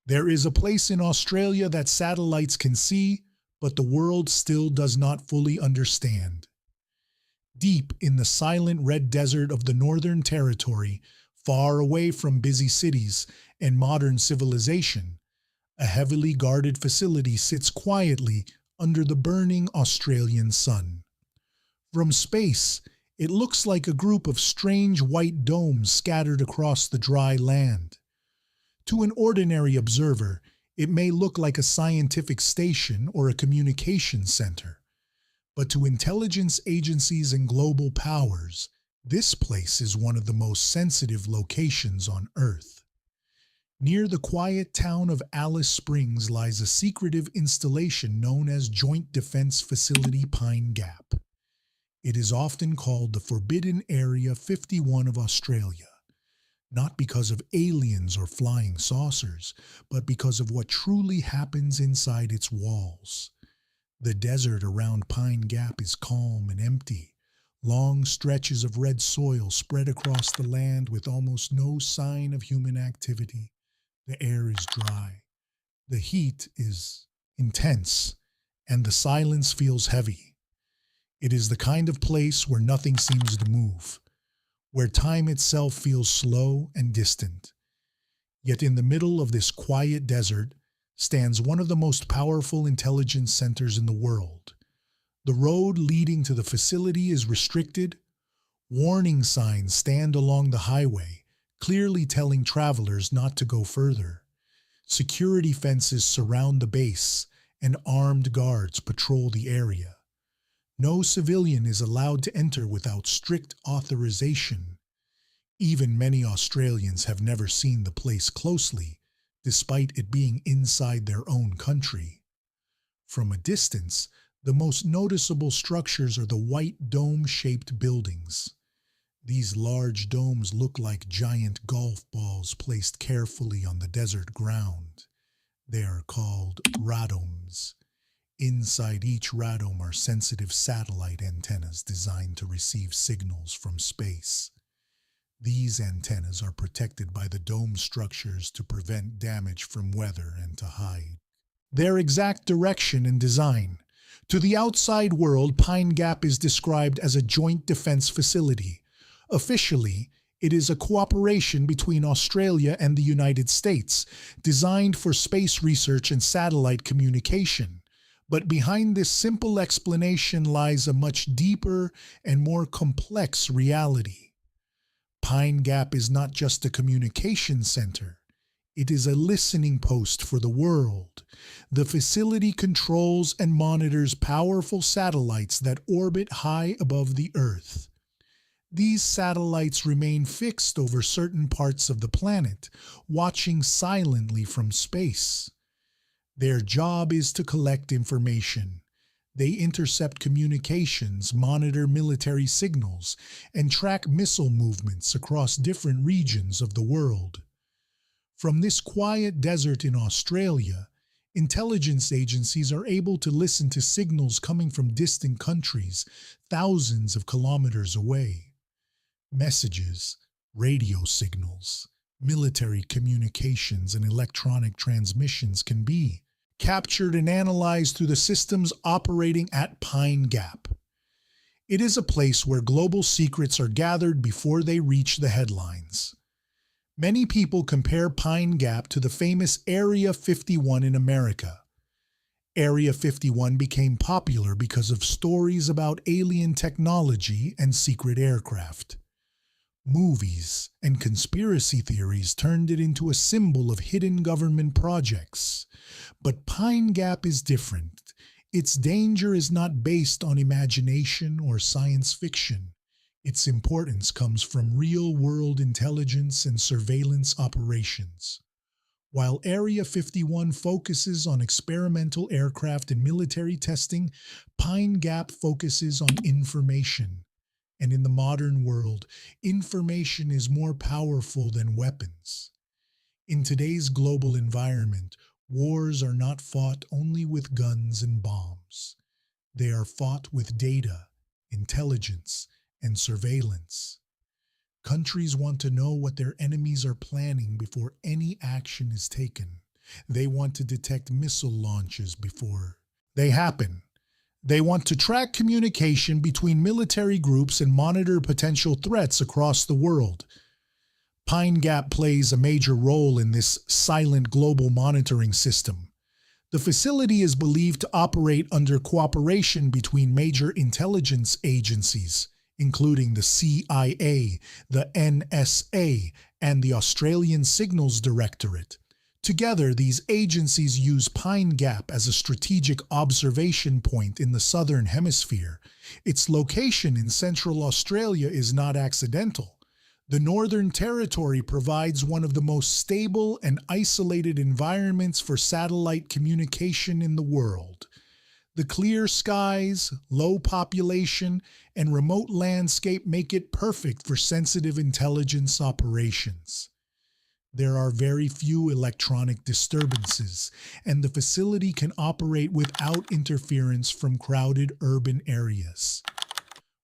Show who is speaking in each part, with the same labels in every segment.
Speaker 1: There is a place in Australia that satellites can see, but the world still does not fully understand. Deep in the silent red desert of the Northern Territory, far away from busy cities and modern civilization, a heavily guarded facility sits quietly under the burning Australian sun. From space, it looks like a group of strange white domes scattered across the dry land. To an ordinary observer, it may look like a scientific station or a communications center. But to intelligence agencies and global powers, this place is one of the most sensitive locations on Earth. Near the quiet town of Alice Springs lies a secretive installation known as Joint Defense Facility Pine Gap. It is often called the Forbidden Area 51 of Australia, not because of aliens or flying saucers, but because of what truly happens inside its walls. The desert around Pine Gap is calm and empty. Long stretches of red soil spread across the land with almost no sign of human activity. The air is dry. The heat is intense, and the silence feels heavy. It is the kind of place where nothing seems to move, where time itself feels slow and distant. Yet in the middle of this quiet desert stands one of the most powerful intelligence centers in the world. The road leading to the facility is restricted. Warning signs stand along the highway, clearly telling travelers not to go further. Security fences surround the base, and armed guards patrol the area. No civilian is allowed to enter without strict authorization. Even many Australians have never seen the place closely, despite it being inside their own country. From a distance, the most noticeable structures are the white dome-shaped buildings. These large domes look like giant golf balls placed carefully on the desert ground. They are called radomes. Inside each radome are sensitive satellite antennas designed to receive signals from space. These antennas are protected by the dome structures to prevent damage from weather and to hide their exact direction and design. To the outside world, Pine Gap is described as a joint defense facility. Officially, it is a cooperation between Australia and the United States, designed for space research and satellite communication. But behind this simple explanation lies a much deeper and more complex reality. Pine Gap is not just a communication center. It is a listening post for the world. The facility controls and monitors powerful satellites that orbit high above the Earth. These satellites remain fixed over certain parts of the planet, watching silently from space. Their job is to collect information. They intercept communications, monitor military signals, and track missile movements across different regions of the world. From this quiet desert in Australia, intelligence agencies are able to listen to signals coming from distant countries, thousands of kilometers away. Messages, radio signals, military communications, and electronic transmissions can be captured and analyzed through the systems operating at Pine Gap. It is a place where global secrets are gathered before they reach the headlines. Many people compare Pine Gap to the famous Area 51 in America. Area 51 became popular because of stories about alien technology and secret aircraft. Movies and conspiracy theories turned it into a symbol of hidden government projects. But Pine Gap is different. Its danger is not based on imagination or science fiction. Its importance comes from real-world intelligence and surveillance operations. While Area 51 focuses on experimental aircraft and military testing, Pine Gap focuses on information. And in the modern world, information is more powerful than weapons. In today's global environment, wars are not fought only with guns and bombs. They are fought with data, intelligence, and surveillance. Countries want to know what their enemies are planning before any action is taken. They want to detect missile launches before they happen. They want to track communication between military groups and monitor potential threats across the world. Pine Gap plays a major role in this silent global monitoring system. The facility is believed to operate under cooperation between major intelligence agencies, including the CIA, the NSA, and the Australian Signals Directorate. Together, these agencies use Pine Gap as a strategic observation point in the Southern Hemisphere. Its location in Central Australia is not accidental. The Northern Territory provides one of the most stable and isolated environments for satellite communication in the world. The clear skies, low population, and remote landscape make it perfect for sensitive intelligence operations. There are very few electronic disturbances, and the facility can operate without interference from crowded urban areas.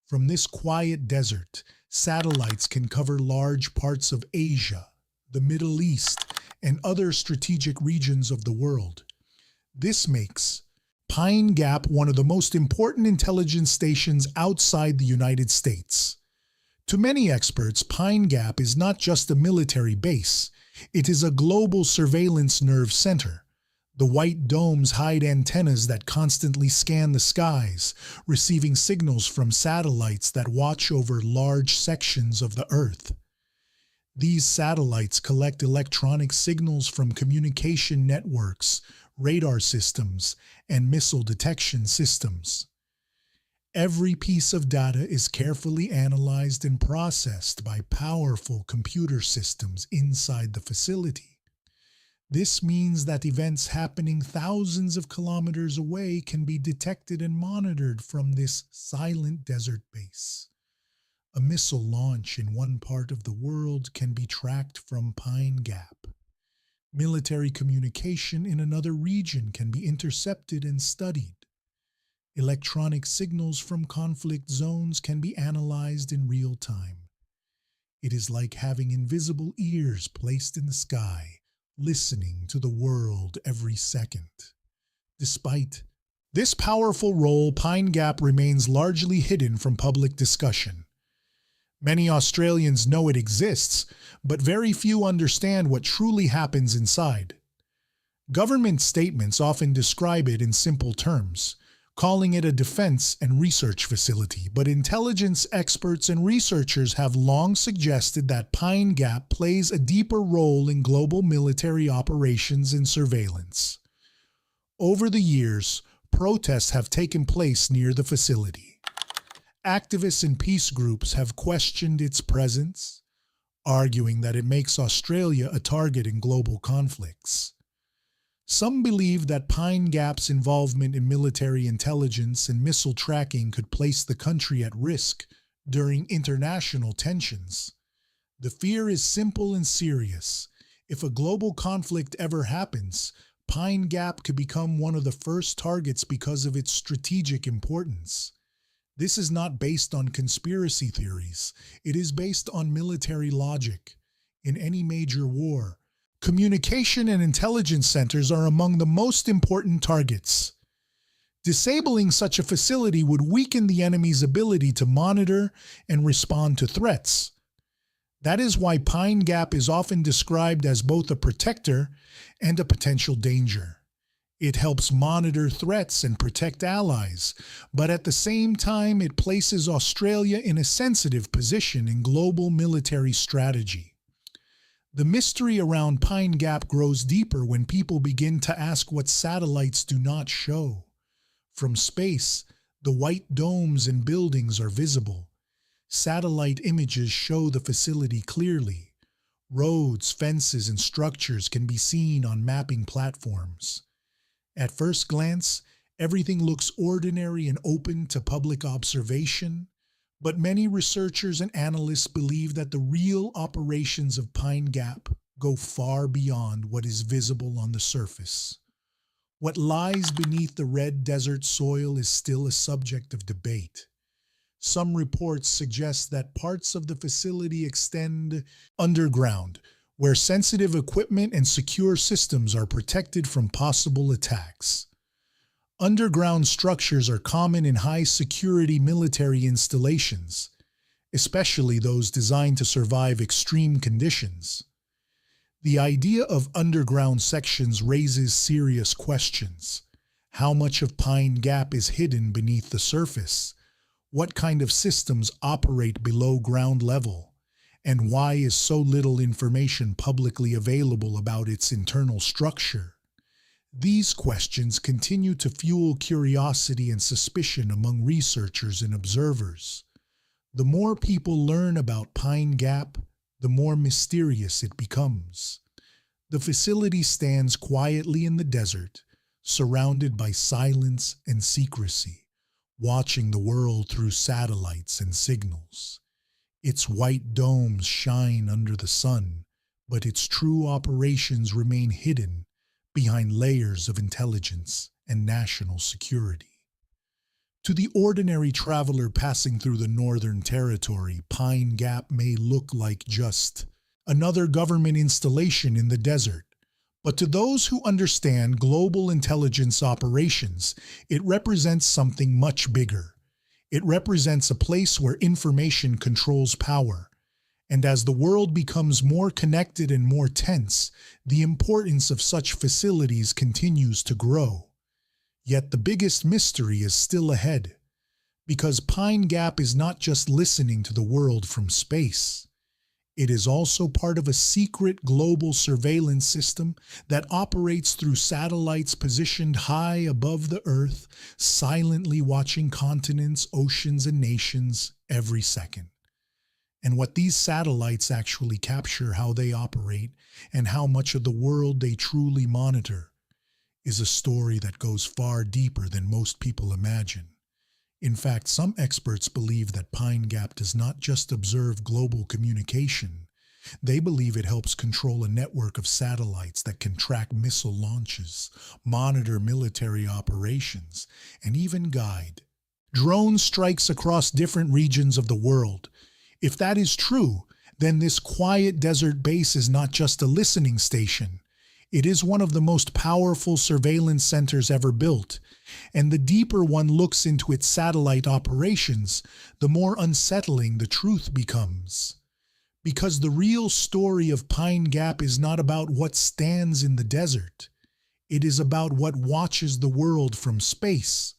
Speaker 1: From this quiet desert, satellites can cover large parts of Asia, the Middle East, and other strategic regions of the world. This makes Pine Gap one of the most important intelligence stations outside the United States. To many experts, Pine Gap is not just a military base. It is a global surveillance nerve center. The white domes hide antennas that constantly scan the skies, receiving signals from satellites that watch over large sections of the Earth. These satellites collect electronic signals from communication networks, radar systems, and missile detection systems. Every piece of data is carefully analyzed and processed by powerful computer systems inside the facility. This means that events happening thousands of kilometers away can be detected and monitored from this silent desert base. A missile launch in one part of the world can be tracked from Pine Gap. Military communication in another region can be intercepted and studied. Electronic signals from conflict zones can be analyzed in real time. It is like having invisible ears placed in the sky, listening to the world every second. Despite this powerful role, Pine Gap remains largely hidden from public discussion. Many Australians know it exists, but very few understand what truly happens inside. Government statements often describe it in simple terms, calling it a defense and research facility, but intelligence experts and researchers have long suggested that Pine Gap plays a deeper role in global military operations and surveillance. Over the years, protests have taken place near the facility. Activists and peace groups have questioned its presence, arguing that it makes Australia a target in global conflicts. Some believe that Pine Gap's involvement in military intelligence and missile tracking could place the country at risk during international tensions. The fear is simple and serious. If a global conflict ever happens, Pine Gap could become one of the first targets because of its strategic importance. This is not based on conspiracy theories. It is based on military logic. In any major war, communication and intelligence centers are among the most important targets. Disabling such a facility would weaken the enemy's ability to monitor and respond to threats. That is why Pine Gap is often described as both a protector and a potential danger. It helps monitor threats and protect allies, but at the same time it places Australia in a sensitive position in global military strategy. The mystery around Pine Gap grows deeper when people begin to ask what satellites do not show. From space, the white domes and buildings are visible. Satellite images show the facility clearly. Roads, fences, and structures can be seen on mapping platforms. At first glance, everything looks ordinary and open to public observation. But many researchers and analysts believe that the real operations of Pine Gap go far beyond what is visible on the surface. What lies beneath the red desert soil is still a subject of debate. Some reports suggest that parts of the facility extend underground, where sensitive equipment and secure systems are protected from possible attacks. Underground structures are common in high-security military installations, especially those designed to survive extreme conditions. The idea of underground sections raises serious questions. How much of Pine Gap is hidden beneath the surface? What kind of systems operate below ground level? And why is so little information publicly available about its internal structure? These questions continue to fuel curiosity and suspicion among researchers and observers. The more people learn about Pine Gap, the more mysterious it becomes. The facility stands quietly in the desert, surrounded by silence and secrecy, watching the world through satellites and signals. Its white domes shine under the sun, but its true operations remain hidden behind layers of intelligence and national security. To the ordinary traveler passing through the Northern Territory, Pine Gap may look like just another government installation in the desert. But to those who understand global intelligence operations, it represents something much bigger. It represents a place where information controls power. And as the world becomes more connected and more tense, the importance of such facilities continues to grow. Yet the biggest mystery is still ahead, because Pine Gap is not just listening to the world from space. It is also part of a secret global surveillance system that operates through satellites positioned high above the Earth, silently watching continents, oceans, and nations every second. And what these satellites actually capture, how they operate, and how much of the world they truly monitor, is a story that goes far deeper than most people imagine. In fact, some experts believe that Pine Gap does not just observe global communication. They believe it helps control a network of satellites that can track missile launches, monitor military operations, and even guide drone strikes across different regions of the world. If that is true, then this quiet desert base is not just a listening station. It is one of the most powerful surveillance centers ever built, and the deeper one looks into its satellite operations, the more unsettling the truth becomes. Because the real story of Pine Gap is not about what stands in the desert. It is about what watches the world from space,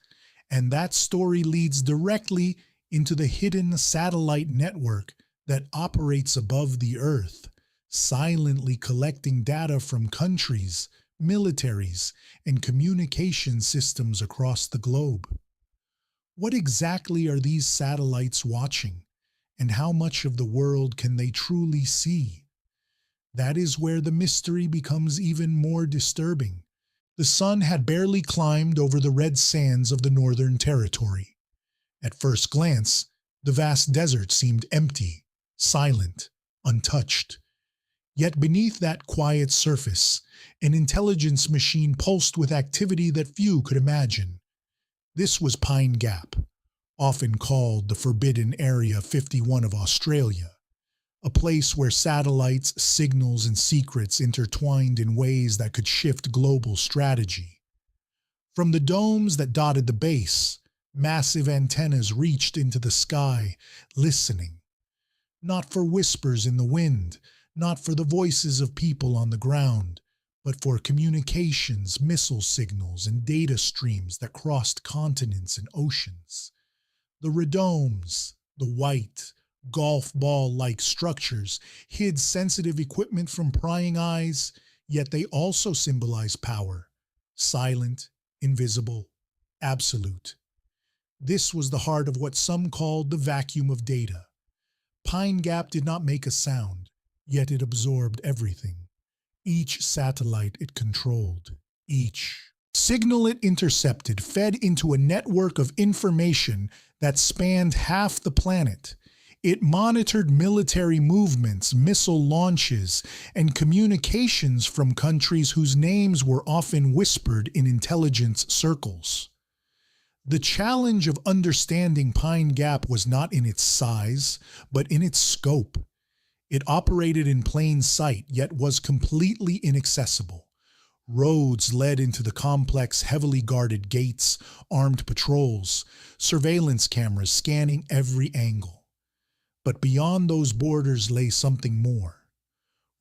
Speaker 1: and that story leads directly into the hidden satellite network that operates above the Earth, silently collecting data from countries, militaries, and communication systems across the globe. What exactly are these satellites watching, and how much of the world can they truly see? That is where the mystery becomes even more disturbing. The sun had barely climbed over the red sands of the Northern Territory. At first glance, the vast desert seemed empty, silent, untouched. Yet beneath that quiet surface, an intelligence machine pulsed with activity that few could imagine. This was Pine Gap, often called the Forbidden Area 51 of Australia, a place where satellites, signals, and secrets intertwined in ways that could shift global strategy. From the domes that dotted the base, massive antennas reached into the sky, listening. Not for whispers in the wind, not for the voices of people on the ground, but for communications, missile signals, and data streams that crossed continents and oceans. The radomes, the white, golf ball-like structures, hid sensitive equipment from prying eyes, yet they also symbolize power. Silent, invisible, absolute. This was the heart of what some called the vacuum of data. Pine Gap did not make a sound, yet it absorbed everything. Each satellite it controlled, each signal it intercepted fed into a network of information that spanned half the planet. It monitored military movements, missile launches, and communications from countries whose names were often whispered in intelligence circles. The challenge of understanding Pine Gap was not in its size, but in its scope. It operated in plain sight, yet was completely inaccessible. Roads led into the complex, heavily guarded gates, armed patrols, surveillance cameras scanning every angle. But beyond those borders lay something more.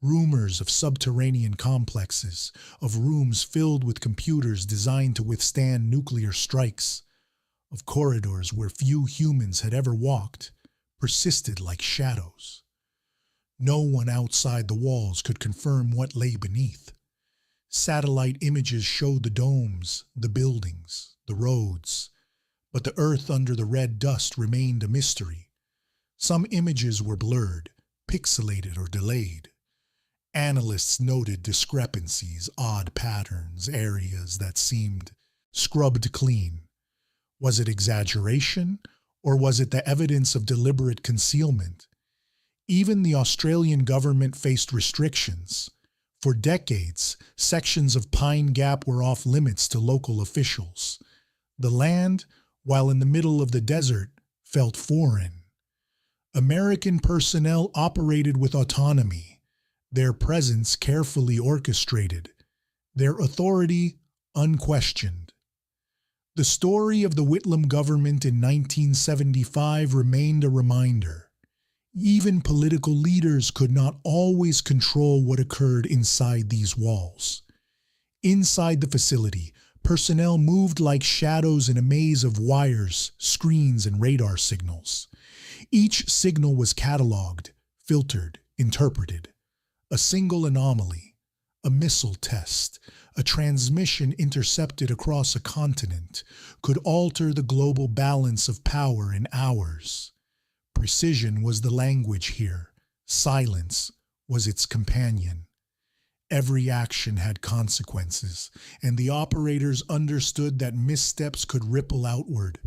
Speaker 1: Rumors of subterranean complexes, of rooms filled with computers designed to withstand nuclear strikes, of corridors where few humans had ever walked, persisted like shadows. No one outside the walls could confirm what lay beneath. Satellite images showed the domes, the buildings, the roads, but the earth under the red dust remained a mystery. Some images were blurred, pixelated, or delayed. Analysts noted discrepancies, odd patterns, areas that seemed scrubbed clean. Was it exaggeration, or was it the evidence of deliberate concealment? Even the Australian government faced restrictions. For decades, sections of Pine Gap were off limits to local officials. The land, while in the middle of the desert, felt foreign. American personnel operated with autonomy, their presence carefully orchestrated, their authority unquestioned. The story of the Whitlam government in 1975 remained a reminder. Even political leaders could not always control what occurred inside these walls. Inside the facility, personnel moved like shadows in a maze of wires, screens, and radar signals. Each signal was cataloged, filtered, interpreted. A single anomaly, a missile test, a transmission intercepted across a continent could alter the global balance of power in hours. Precision was the language here. Silence was its companion. Every action had consequences, and the operators understood that missteps could ripple outward,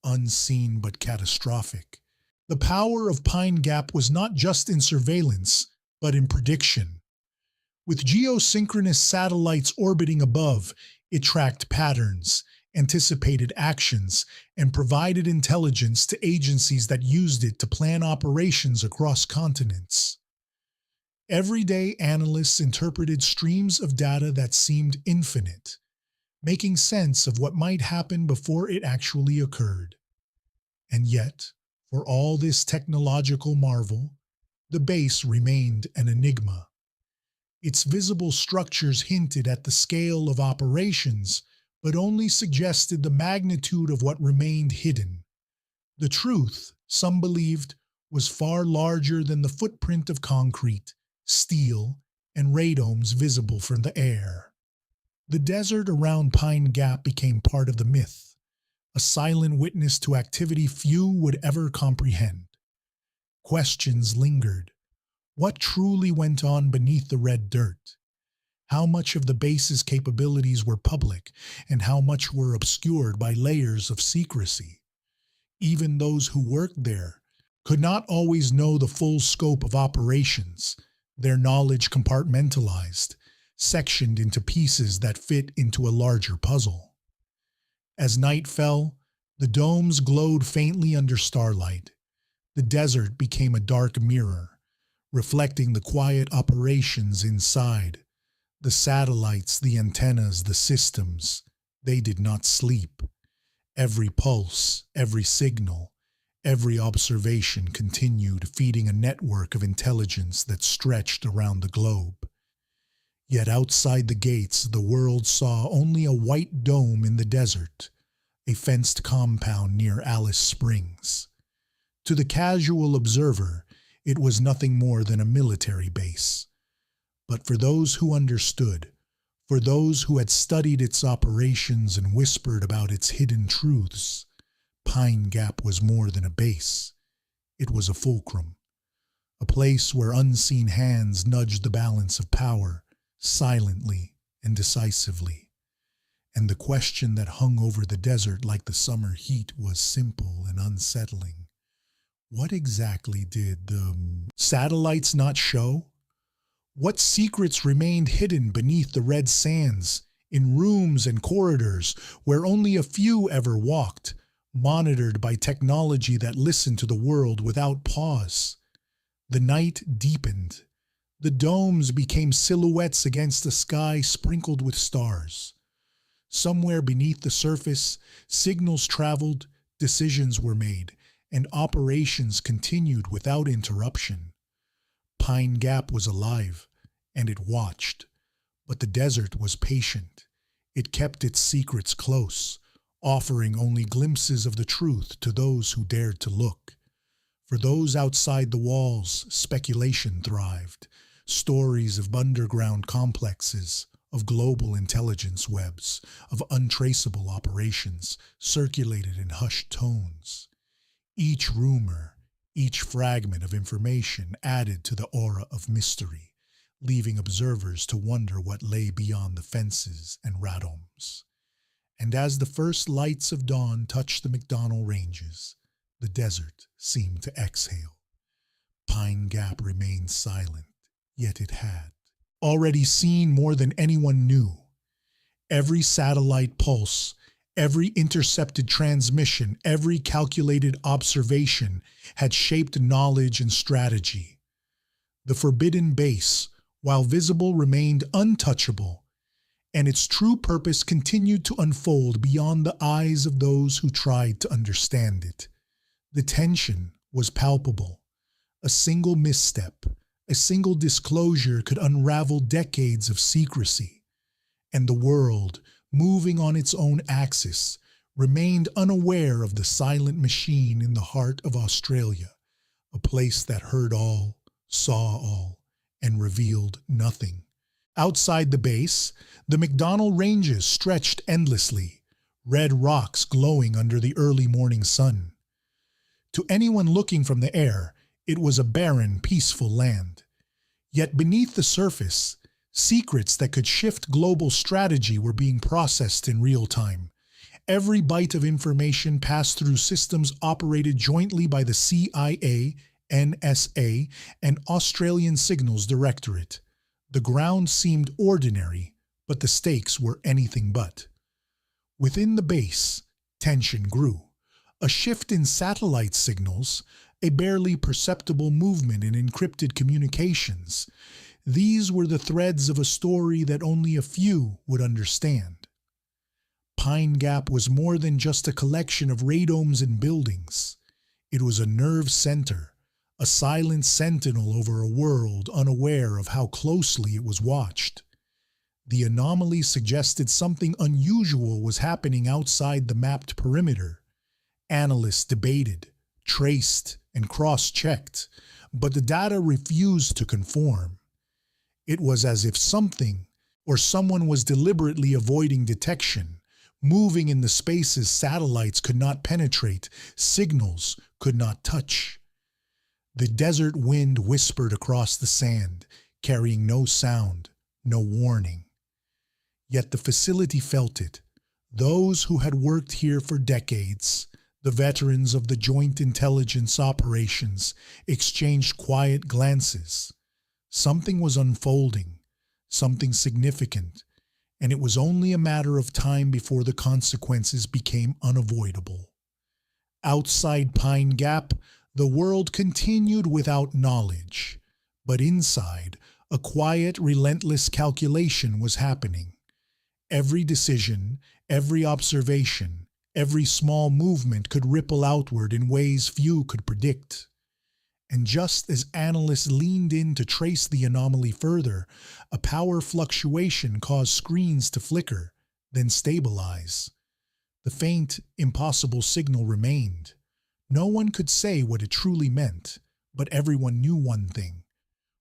Speaker 1: unseen but catastrophic. The power of Pine Gap was not just in surveillance, but in prediction. With geosynchronous satellites orbiting above, it tracked patterns, anticipated actions, and provided intelligence to agencies that used it to plan operations across continents. Everyday analysts interpreted streams of data that seemed infinite, making sense of what might happen before it actually occurred. And yet, for all this technological marvel, the base remained an enigma. Its visible structures hinted at the scale of operations, but only suggested the magnitude of what remained hidden. The truth, some believed, was far larger than the footprint of concrete, steel, and radomes visible from the air. The desert around Pine Gap became part of the myth, a silent witness to activity few would ever comprehend. Questions lingered. What truly went on beneath the red dirt? How much of the base's capabilities were public, and how much were obscured by layers of secrecy? Even those who worked there could not always know the full scope of operations, their knowledge compartmentalized, sectioned into pieces that fit into a larger puzzle. As night fell, the domes glowed faintly under starlight. The desert became a dark mirror, reflecting the quiet operations inside. The satellites, the antennas, the systems, they did not sleep. Every pulse, every signal, every observation continued, feeding a network of intelligence that stretched around the globe. Yet outside the gates, the world saw only a white dome in the desert, a fenced compound near Alice Springs. To the casual observer, it was nothing more than a military base. But for those who understood, for those who had studied its operations and whispered about its hidden truths, Pine Gap was more than a base. It was a fulcrum, a place where unseen hands nudged the balance of power, silently and decisively. And the question that hung over the desert like the summer heat was simple and unsettling. What exactly did the satellites not show? What secrets remained hidden beneath the red sands, in rooms and corridors where only a few ever walked, monitored by technology that listened to the world without pause? The night deepened. The domes became silhouettes against a sky sprinkled with stars. Somewhere beneath the surface, signals traveled, decisions were made, and operations continued without interruption. Pine Gap was alive, and it watched. But the desert was patient. It kept its secrets close, offering only glimpses of the truth to those who dared to look. For those outside the walls, speculation thrived. Stories of underground complexes, of global intelligence webs, of untraceable operations circulated in hushed tones. Each rumor, each fragment of information added to the aura of mystery, leaving observers to wonder what lay beyond the fences and radomes. And as the first lights of dawn touched the McDonnell Ranges, the desert seemed to exhale. Pine Gap remained silent, yet it had already seen more than anyone knew. Every satellite pulse, every intercepted transmission, every calculated observation had shaped knowledge and strategy. The forbidden base, while visible, remained untouchable, and its true purpose continued to unfold beyond the eyes of those who tried to understand it. The tension was palpable. A single misstep, a single disclosure could unravel decades of secrecy, and the world, moving on its own axis, remained unaware of the silent machine in the heart of Australia, a place that heard all, saw all, and revealed nothing. Outside the base, the McDonnell Ranges stretched endlessly, red rocks glowing under the early morning sun. To anyone looking from the air, it was a barren, peaceful land. Yet beneath the surface, secrets that could shift global strategy were being processed in real time. Every byte of information passed through systems operated jointly by the CIA, NSA, and Australian Signals Directorate. The ground seemed ordinary, but the stakes were anything but. Within the base, tension grew. A shift in satellite signals, a barely perceptible movement in encrypted communications. These were the threads of a story that only a few would understand. Pine Gap was more than just a collection of radomes and buildings. It was a nerve center, a silent sentinel over a world unaware of how closely it was watched. The anomaly suggested something unusual was happening outside the mapped perimeter. Analysts debated, traced, and cross-checked, but the data refused to conform. It was as if something or someone was deliberately avoiding detection, moving in the spaces satellites could not penetrate, signals could not touch. The desert wind whispered across the sand, carrying no sound, no warning. Yet the facility felt it. Those who had worked here for decades, the veterans of the joint intelligence operations, exchanged quiet glances. Something was unfolding, something significant, and it was only a matter of time before the consequences became unavoidable. Outside Pine Gap, the world continued without knowledge, but inside, a quiet, relentless calculation was happening. Every decision, every observation, every small movement could ripple outward in ways few could predict. And just as analysts leaned in to trace the anomaly further, a power fluctuation caused screens to flicker, then stabilize. The faint, impossible signal remained. No one could say what it truly meant, but everyone knew one thing.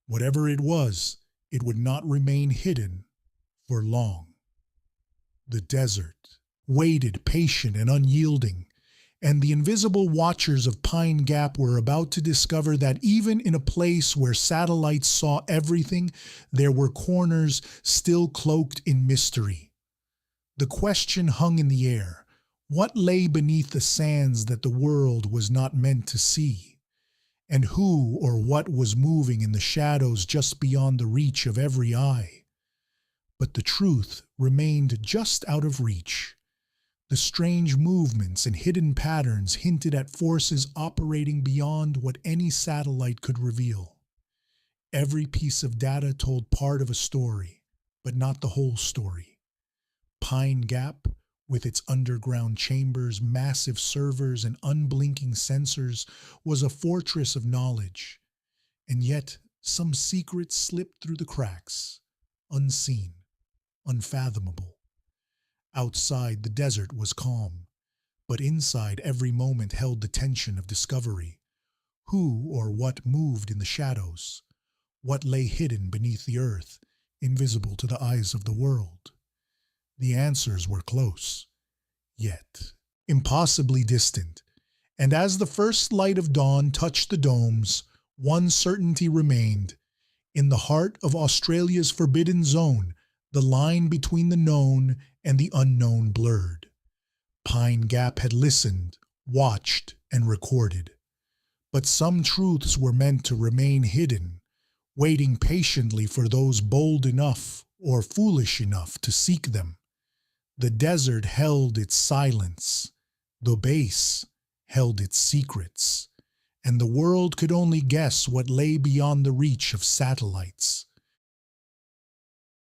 Speaker 1: Whatever it was, it would not remain hidden for long. The desert waited, patient and unyielding, and the invisible watchers of Pine Gap were about to discover that even in a place where satellites saw everything, there were corners still cloaked in mystery. The question hung in the air: what lay beneath the sands that the world was not meant to see? And who or what was moving in the shadows just beyond the reach of every eye? But the truth remained just out of reach. The strange movements and hidden patterns hinted at forces operating beyond what any satellite could reveal. Every piece of data told part of a story, but not the whole story. Pine Gap, with its underground chambers, massive servers, and unblinking sensors, was a fortress of knowledge. And yet, some secrets slipped through the cracks, unseen, unfathomable. Outside, the desert was calm, but inside, every moment held the tension of discovery. Who or what moved in the shadows? What lay hidden beneath the earth, invisible to the eyes of the world? The answers were close, yet impossibly distant. And as the first light of dawn touched the domes, one certainty remained. In the heart of Australia's forbidden zone, the line between the known and the unknown blurred. Pine Gap had listened, watched, and recorded. But some truths were meant to remain hidden, waiting patiently for those bold enough or foolish enough to seek them. The desert held its silence, the base held its secrets, and the world could only guess what lay beyond the reach of satellites.